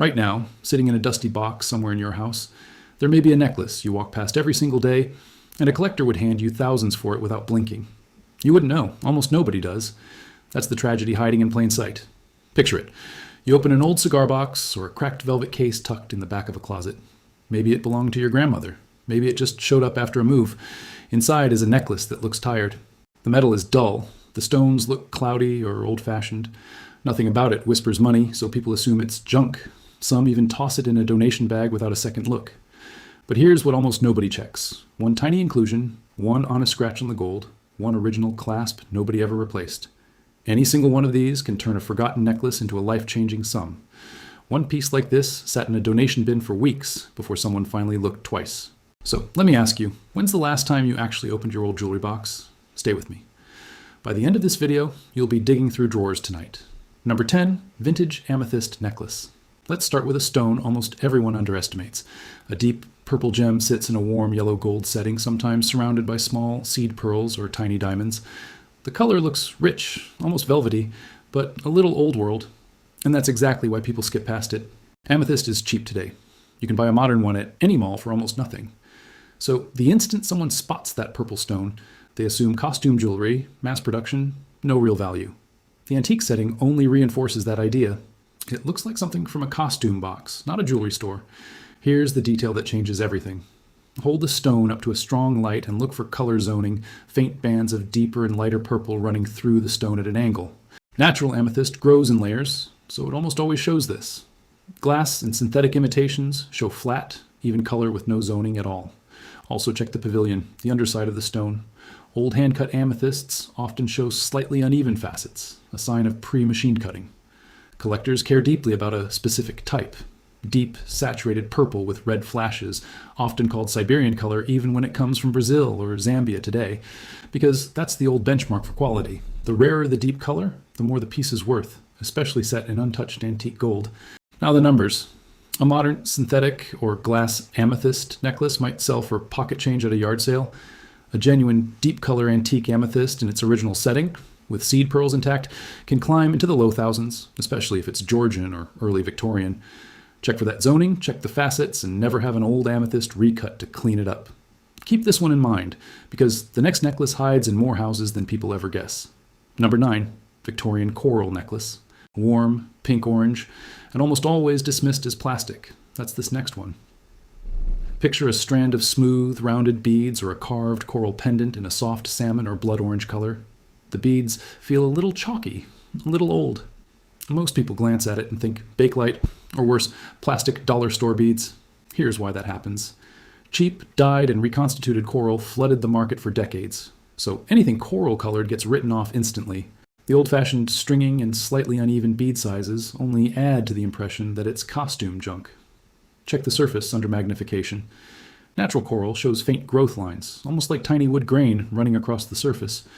Right now, sitting in a dusty box somewhere in your house, there may be a necklace you walk past every single day, and a collector would hand you thousands for it without blinking. You wouldn't know. Almost nobody does. That's the tragedy hiding in plain sight. Picture it. You open an old cigar box or a cracked velvet case tucked in the back of a closet. Maybe it belonged to your grandmother. Maybe it just showed up after a move. Inside is a necklace that looks tired. The metal is dull. The stones look cloudy or old-fashioned. Nothing about it whispers money, so people assume it's junk. Some even toss it in a donation bag without a second look. But here's what almost nobody checks. One tiny inclusion, one honest scratch on the gold, one original clasp nobody ever replaced. Any single one of these can turn a forgotten necklace into a life-changing sum. One piece like this sat in a donation bin for weeks before someone finally looked twice. So let me ask you, when's the last time you actually opened your old jewelry box? Stay with me. By the end of this video, you'll be digging through drawers tonight. Number 10, vintage amethyst necklace. Let's start with a stone almost everyone underestimates. A deep purple gem sits in a warm yellow gold setting, sometimes surrounded by small seed pearls or tiny diamonds. The color looks rich, almost velvety, but a little old world, and that's exactly why people skip past it. Amethyst is cheap today. You can buy a modern one at any mall for almost nothing. So the instant someone spots that purple stone, they assume costume jewelry, mass production, no real value. The antique setting only reinforces that idea. It looks like something from a costume box, not a jewelry store. Here's the detail that changes everything. Hold the stone up to a strong light and look for color zoning, faint bands of deeper and lighter purple running through the stone at an angle. Natural amethyst grows in layers, so it almost always shows this. Glass and synthetic imitations show flat, even color with no zoning at all. Also check the pavilion, the underside of the stone. Old hand-cut amethysts often show slightly uneven facets, a sign of pre-machine cutting. Collectors care deeply about a specific type. Deep, saturated purple with red flashes, often called Siberian color even when it comes from Brazil or Zambia today, because that's the old benchmark for quality. The rarer the deep color, the more the piece is worth, especially set in untouched antique gold. Now the numbers. A modern synthetic or glass amethyst necklace might sell for pocket change at a yard sale. A genuine deep color antique amethyst in its original setting, with seed pearls intact, can climb into the low thousands, especially if it's Georgian or early Victorian. Check for that zoning, check the facets, and never have an old amethyst recut to clean it up. Keep this one in mind, because the next necklace hides in more houses than people ever guess. Number 9, Victorian coral necklace. Warm, pink-orange, and almost always dismissed as plastic. That's this next one. Picture a strand of smooth, rounded beads or a carved coral pendant in a soft salmon or blood orange color. The beads feel a little chalky, a little old. Most people glance at it and think bakelite, or worse, plastic dollar store beads. Here's why that happens. Cheap, dyed, and reconstituted coral flooded the market for decades, so anything coral-colored gets written off instantly. The old-fashioned stringing and slightly uneven bead sizes only add to the impression that it's costume junk. Check the surface under magnification. Natural coral shows faint growth lines, almost like tiny wood grain running across the surface.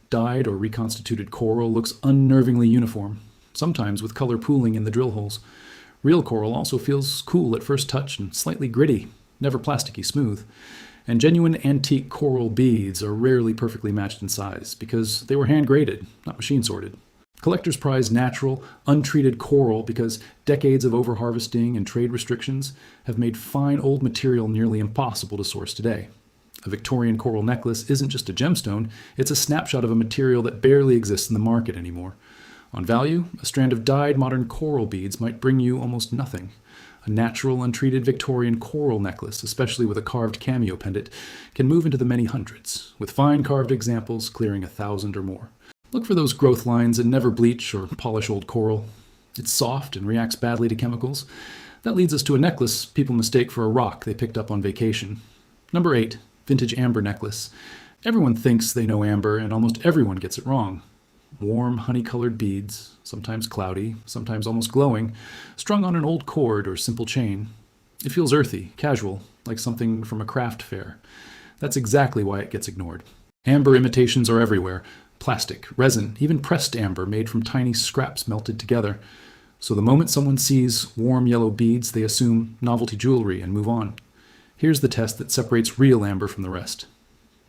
Dyed or reconstituted coral looks unnervingly uniform, sometimes with color pooling in the drill holes. Real coral also feels cool at first touch and slightly gritty, never plasticky smooth. And genuine antique coral beads are rarely perfectly matched in size because they were hand-graded, not machine-sorted. Collectors prize natural, untreated coral because decades of overharvesting and trade restrictions have made fine old material nearly impossible to source today. A Victorian coral necklace isn't just a gemstone, it's a snapshot of a material that barely exists in the market anymore. On value, a strand of dyed modern coral beads might bring you almost nothing. A natural, untreated Victorian coral necklace, especially with a carved cameo pendant, can move into the many hundreds, with fine carved examples clearing 1,000 or more. Look for those growth lines and never bleach or polish old coral. It's soft and reacts badly to chemicals. That leads us to a necklace people mistake for a rock they picked up on vacation. Number 8, vintage amber necklace. Everyone thinks they know amber, and almost everyone gets it wrong. Warm, honey-colored beads, sometimes cloudy, sometimes almost glowing, strung on an old cord or simple chain. It feels earthy, casual, like something from a craft fair. That's exactly why it gets ignored. Amber imitations are everywhere. Plastic, resin, even pressed amber made from tiny scraps melted together. So the moment someone sees warm yellow beads, they assume novelty jewelry and move on. Here's the test that separates real amber from the rest.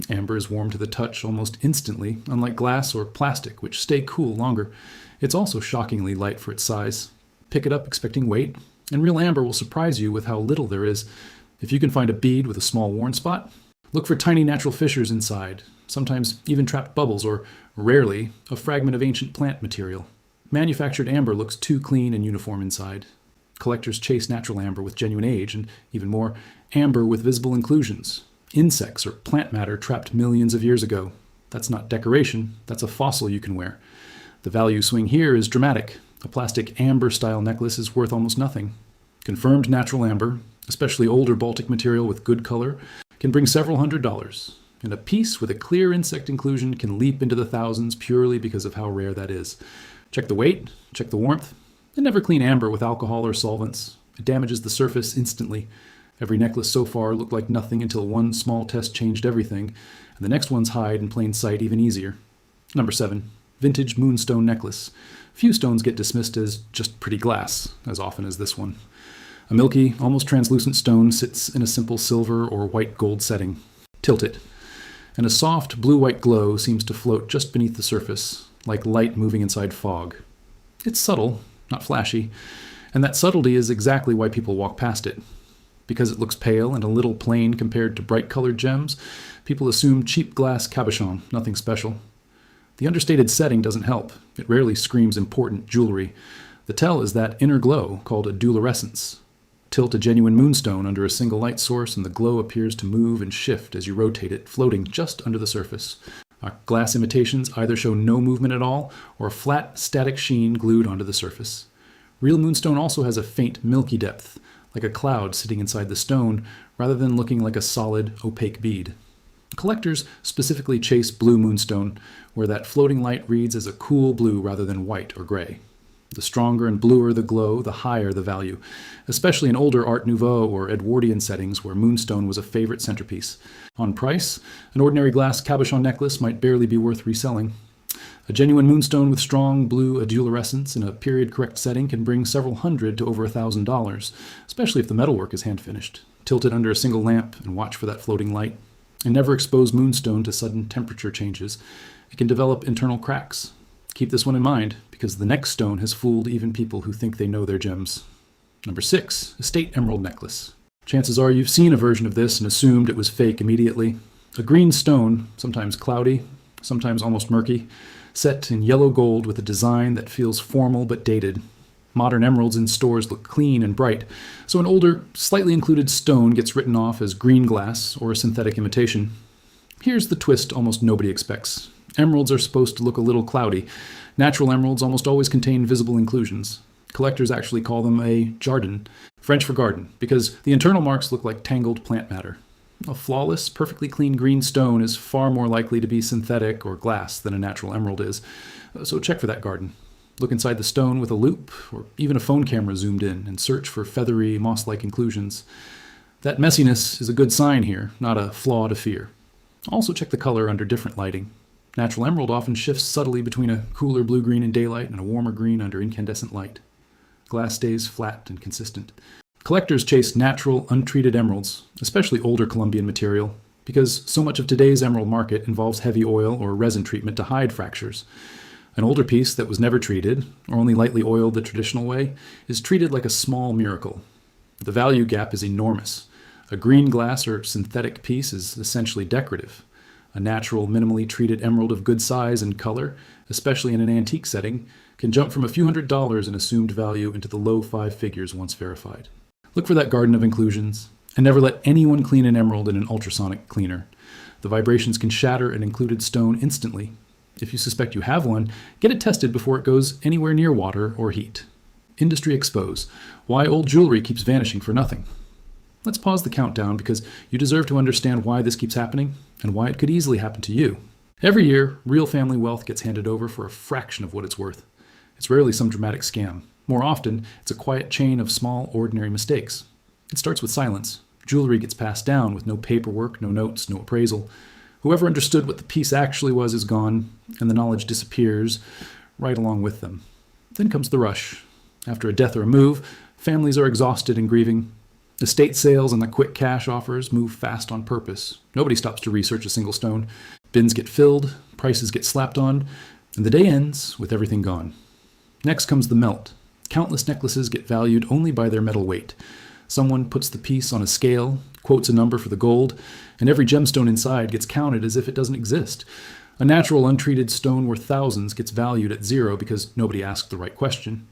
Amber is warm to the touch almost instantly, unlike glass or plastic, which stay cool longer. It's also shockingly light for its size. Pick it up expecting weight, And real amber will surprise you with how little there is. If you can find a bead with a small worn spot, look for tiny natural fissures inside, sometimes even trapped bubbles, or rarely, a fragment of ancient plant material. Manufactured amber looks too clean and uniform inside. Collectors chase natural amber with genuine age, and even more, amber with visible inclusions. Insects or plant matter trapped millions of years ago. That's not decoration, that's a fossil you can wear. The value swing here is dramatic. A plastic amber-style necklace is worth almost nothing. Confirmed natural amber, especially older Baltic material with good color, can bring several $100s. And a piece with a clear insect inclusion can leap into the thousands purely because of how rare that is. Check the weight, check the warmth, and never clean amber with alcohol or solvents. It damages the surface instantly. Every necklace so far looked like nothing until one small test changed everything, and the next ones hide in plain sight even easier. Number 7. Vintage Moonstone necklace. Few stones get dismissed as just pretty glass, as often as this one. A milky, almost translucent stone sits in a simple silver or white gold setting. Tilt it, and a soft blue-white glow seems to float just beneath the surface, like light moving inside fog. It's subtle, not flashy, and that subtlety is exactly why people walk past it. Because it looks pale and a little plain compared to bright-colored gems, people assume cheap glass cabochon, nothing special. The understated setting doesn't help. It rarely screams important jewelry. The tell is that inner glow called a dulorescence. Tilt a genuine moonstone under a single light source and the glow appears to move and shift as you rotate it, floating just under the surface. Glass imitations either show no movement at all or a flat, static sheen glued onto the surface. Real moonstone also has a faint, milky depth, like a cloud sitting inside the stone, rather than looking like a solid, opaque bead. Collectors specifically chase blue moonstone, where that floating light reads as a cool blue rather than white or gray. The stronger and bluer the glow, the higher the value, especially in older Art Nouveau or Edwardian settings where moonstone was a favorite centerpiece. On price, an ordinary glass cabochon necklace might barely be worth reselling. A genuine moonstone with strong blue adulorescence in a period-correct setting can bring several hundred to over $1,000, especially if the metalwork is hand-finished. Tilt it under a single lamp and watch for that floating light. And never expose moonstone to sudden temperature changes. It can develop internal cracks. Keep this one in mind, because the next stone has fooled even people who think they know their gems. Number 6, Estate Emerald Necklace. Chances are you've seen a version of this and assumed it was fake immediately. A green stone, sometimes cloudy, sometimes almost murky, set in yellow gold with a design that feels formal but dated. Modern emeralds in stores look clean and bright, so an older, slightly included stone gets written off as green glass or a synthetic imitation. Here's the twist almost nobody expects. Emeralds are supposed to look a little cloudy. Natural emeralds almost always contain visible inclusions. Collectors actually call them a jardin, French for garden, because the internal marks look like tangled plant matter. A flawless, perfectly clean green stone is far more likely to be synthetic or glass than a natural emerald is, so check for that garden. Look inside the stone with a loupe, or even a phone camera zoomed in, and search for feathery, moss-like inclusions. That messiness is a good sign here, not a flaw to fear. Also check the color under different lighting. Natural emerald often shifts subtly between a cooler blue-green in daylight and a warmer green under incandescent light. Glass stays flat and consistent. Collectors chase natural, untreated emeralds, especially older Colombian material, because so much of today's emerald market involves heavy oil or resin treatment to hide fractures. An older piece that was never treated, or only lightly oiled the traditional way, is treated like a small miracle. The value gap is enormous. A green glass or synthetic piece is essentially decorative. A natural, minimally treated emerald of good size and color, especially in an antique setting, can jump from a few $100s in assumed value into the low 5 figures once verified. Look for that garden of inclusions, and never let anyone clean an emerald in an ultrasonic cleaner. The vibrations can shatter an included stone instantly. If you suspect you have one, get it tested before it goes anywhere near water or heat. Industry expose. Why old jewelry keeps vanishing for nothing. Let's pause the countdown because you deserve to understand why this keeps happening and why it could easily happen to you. Every year, real family wealth gets handed over for a fraction of what it's worth. It's rarely some dramatic scam. More often, it's a quiet chain of small, ordinary mistakes. It starts with silence. Jewelry gets passed down with no paperwork, no notes, no appraisal. Whoever understood what the piece actually was is gone, and the knowledge disappears right along with them. Then comes the rush. After a death or a move, families are exhausted and grieving. Estate sales and the quick cash offers move fast on purpose. Nobody stops to research a single stone. Bins get filled, prices get slapped on, and the day ends with everything gone. Next comes the melt. Countless necklaces get valued only by their metal weight. Someone puts the piece on a scale, quotes a number for the gold, and every gemstone inside gets counted as if it doesn't exist. A natural, untreated stone worth thousands gets valued at zero because nobody asked the right question.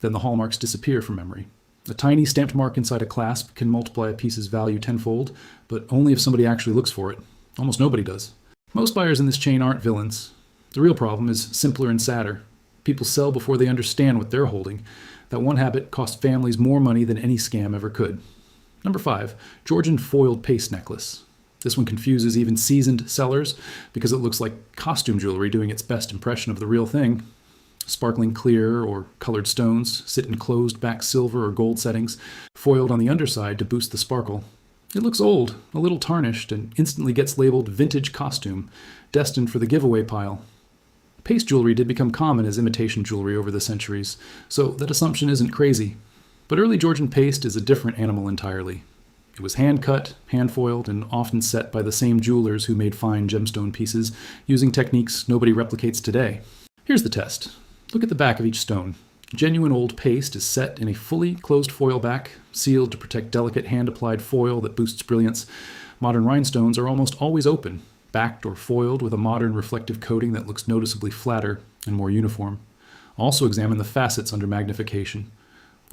Then the hallmarks disappear from memory. A tiny stamped mark inside a clasp can multiply a piece's value tenfold, but only if somebody actually looks for it. Almost nobody does. Most buyers in this chain aren't villains. The real problem is simpler and sadder. People sell before they understand what they're holding. That one habit cost families more money than any scam ever could. Number 5, Georgian foiled paste necklace. This one confuses even seasoned sellers because it looks like costume jewelry doing its best impression of the real thing. Sparkling clear or colored stones sit in closed back silver or gold settings, foiled on the underside to boost the sparkle. It looks old, a little tarnished, and instantly gets labeled vintage costume, destined for the giveaway pile. Paste jewelry did become common as imitation jewelry over the centuries, so that assumption isn't crazy. But early Georgian paste is a different animal entirely. It was hand-cut, hand-foiled, and often set by the same jewelers who made fine gemstone pieces, using techniques nobody replicates today. Here's the test. Look at the back of each stone. Genuine old paste is set in a fully closed foil back, sealed to protect delicate hand-applied foil that boosts brilliance. Modern rhinestones are almost always open, backed or foiled with a modern reflective coating that looks noticeably flatter and more uniform. Also examine the facets under magnification.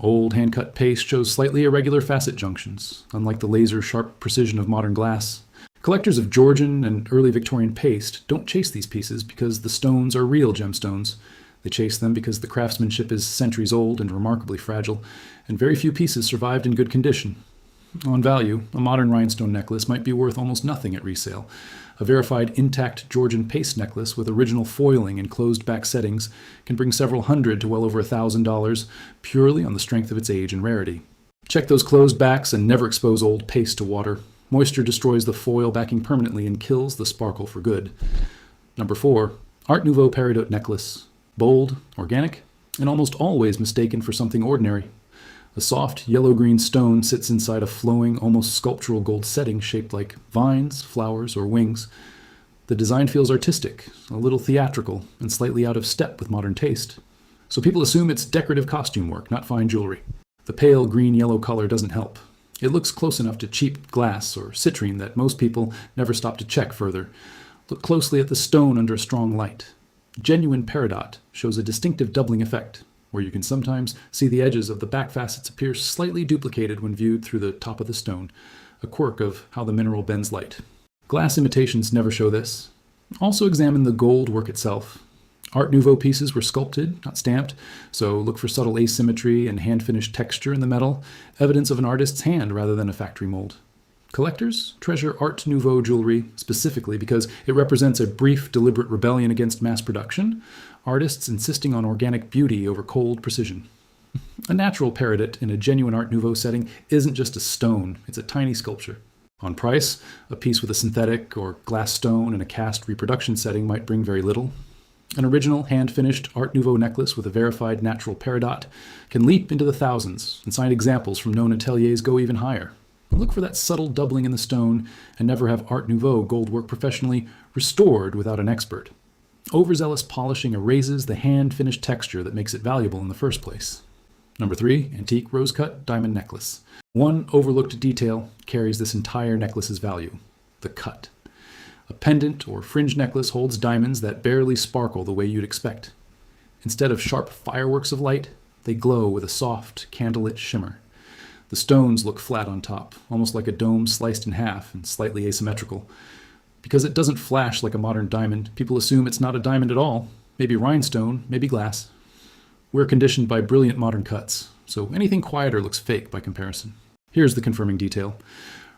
Old hand-cut paste shows slightly irregular facet junctions, unlike the laser-sharp precision of modern glass. Collectors of Georgian and early Victorian paste don't chase these pieces because the stones are real gemstones. They chase them because the craftsmanship is centuries old and remarkably fragile, and very few pieces survived in good condition. On value, a modern rhinestone necklace might be worth almost nothing at resale. A verified intact Georgian paste necklace with original foiling and closed back settings can bring several hundred to well over $1,000 purely on the strength of its age and rarity. Check those closed backs and never expose old paste to water. Moisture destroys the foil backing permanently and kills the sparkle for good. Number 4, Art Nouveau peridot necklace. Bold, organic, and almost always mistaken for something ordinary. A soft yellow-green stone sits inside a flowing, almost sculptural gold setting shaped like vines, flowers, or wings. The design feels artistic, a little theatrical, and slightly out of step with modern taste. So people assume it's decorative costume work, not fine jewelry. The pale green-yellow color doesn't help. It looks close enough to cheap glass or citrine that most people never stop to check further. Look closely at the stone under a strong light. Genuine peridot shows a distinctive doubling effect, where you can sometimes see the edges of the back facets appear slightly duplicated when viewed through the top of the stone, a quirk of how the mineral bends light. Glass imitations never show this. Also examine the gold work itself. Art Nouveau pieces were sculpted, not stamped, so look for subtle asymmetry and hand-finished texture in the metal, evidence of an artist's hand rather than a factory mold. Collectors treasure Art Nouveau jewelry specifically because it represents a brief, deliberate rebellion against mass production, artists insisting on organic beauty over cold precision. A natural peridot in a genuine Art Nouveau setting isn't just a stone, it's a tiny sculpture. On price, a piece with a synthetic or glass stone in a cast reproduction setting might bring very little. An original, hand-finished Art Nouveau necklace with a verified natural peridot can leap into the thousands, and signed examples from known ateliers go even higher. Look for that subtle doubling in the stone and never have Art Nouveau gold work professionally restored without an expert. Overzealous polishing erases the hand-finished texture that makes it valuable in the first place. Number 3, antique rose-cut diamond necklace. One overlooked detail carries this entire necklace's value: the cut. A pendant or fringe necklace holds diamonds that barely sparkle the way you'd expect. Instead of sharp fireworks of light, they glow with a soft, candlelit shimmer. The stones look flat on top, almost like a dome sliced in half and slightly asymmetrical. Because it doesn't flash like a modern diamond, people assume it's not a diamond at all. Maybe rhinestone, maybe glass. We're conditioned by brilliant modern cuts, so anything quieter looks fake by comparison. Here's the confirming detail.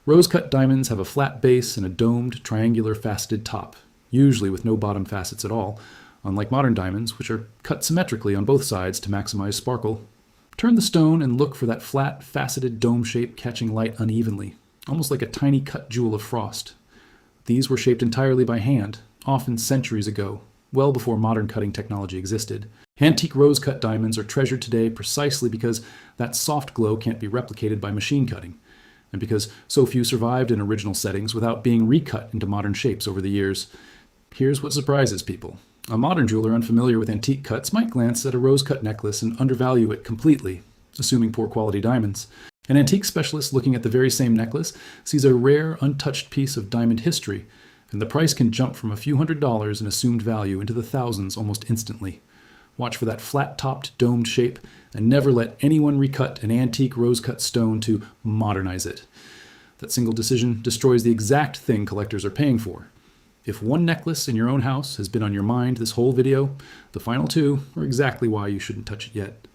Rose-cut diamonds have a flat base and a domed, triangular, faceted top, usually with no bottom facets at all, unlike modern diamonds, which are cut symmetrically on both sides to maximize sparkle. Turn the stone and look for that flat, faceted dome shape catching light unevenly, almost like a tiny cut jewel of frost. These were shaped entirely by hand, often centuries ago, well before modern cutting technology existed. Antique rose-cut diamonds are treasured today precisely because that soft glow can't be replicated by machine cutting, and because so few survived in original settings without being recut into modern shapes over the years. Here's what surprises people. A modern jeweler unfamiliar with antique cuts might glance at a rose-cut necklace and undervalue it completely, assuming poor quality diamonds. An antique specialist looking at the very same necklace sees a rare, untouched piece of diamond history, and the price can jump from a few $100s in assumed value into the thousands almost instantly. Watch for that flat-topped, domed shape, and never let anyone recut an antique rose-cut stone to modernize it. That single decision destroys the exact thing collectors are paying for. If one necklace in your own house has been on your mind this whole video, the final two are exactly why you shouldn't touch it yet.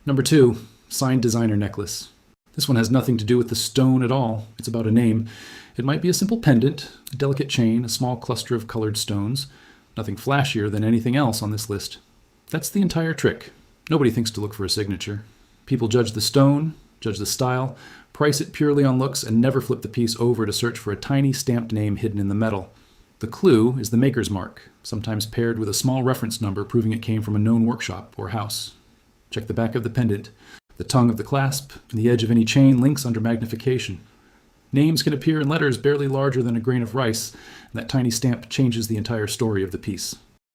Number 2, signed designer necklace. This one has nothing to do with the stone at all. It's about a name. It might be a simple pendant, a delicate chain, a small cluster of colored stones. Nothing flashier than anything else on this list. That's the entire trick. Nobody thinks to look for a signature. People judge the stone, judge the style, price it purely on looks, and never flip the piece over to search for a tiny stamped name hidden in the metal. The clue is the maker's mark, sometimes paired with a small reference number proving it came from a known workshop or house. Check the back of the pendant. The tongue of the clasp and the edge of any chain links under magnification. Names can appear in letters barely larger than a grain of rice, and that tiny stamp changes the entire story of the piece.